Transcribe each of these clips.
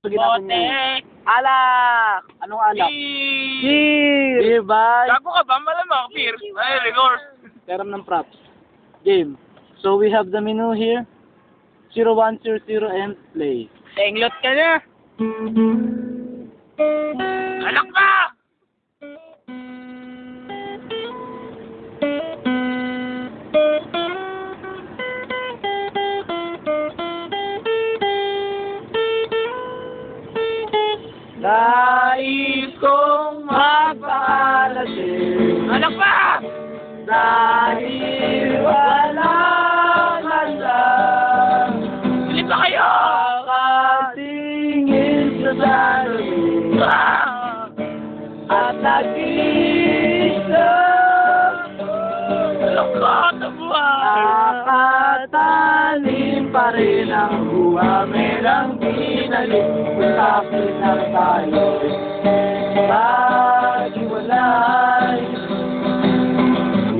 Bote! Alak! Anong alak? Beer! Beer ba? Gago ka ba? Malamang, beer. Ay, record. Karam ng props. Game. So we have the menu here. 0100 and play. Tenglot ka na. Alak ka! Nais kong magpaalasing. Alak pa! Dahil wala ka lang. Bili pa kayo! Nakatingin sa salamin. At nag-iisa. Alak ka! Tabuhay! Nakatalim pa rin ang huwamerang pinalik. Kusapin na tayo. Pag-iwalay.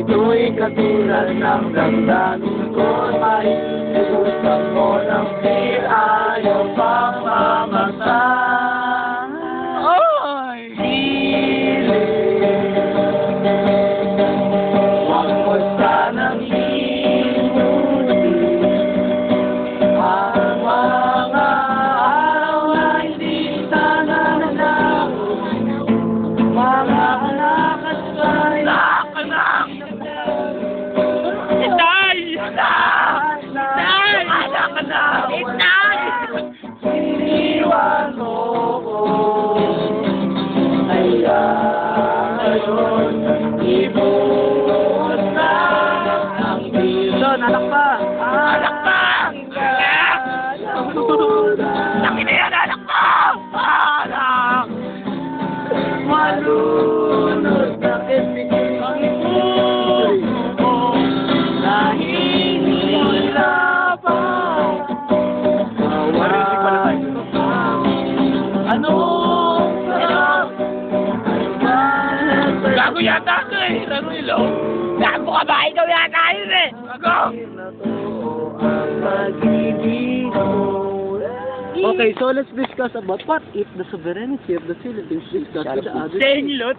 Ito'y katulad ng damdamin ko. Mahihilusan mo ng fear. Ayaw pang mamatay. Oy! Huwag mo sanang inunin ang mga araw na hindi sana nalago. Mga anak at sa'y Anak! Itay! Itay! Anak ka na! Itay! iniwan mo ko. Kaya ngayon, ibuhos na ang piso. Anak pa! Alak pa! Laki na yan! Alak pa! Alak! Malunod na kisikip ang ipusoy mo. Nahihirapan. Anong sarap? Gago yata ito eh! Laro ilo! Gago ka ba? Ikaw yata yun eh! Gago! Okay, so let's discuss about what if the sovereignty of the Philippines discussed with the other states. Tenglot!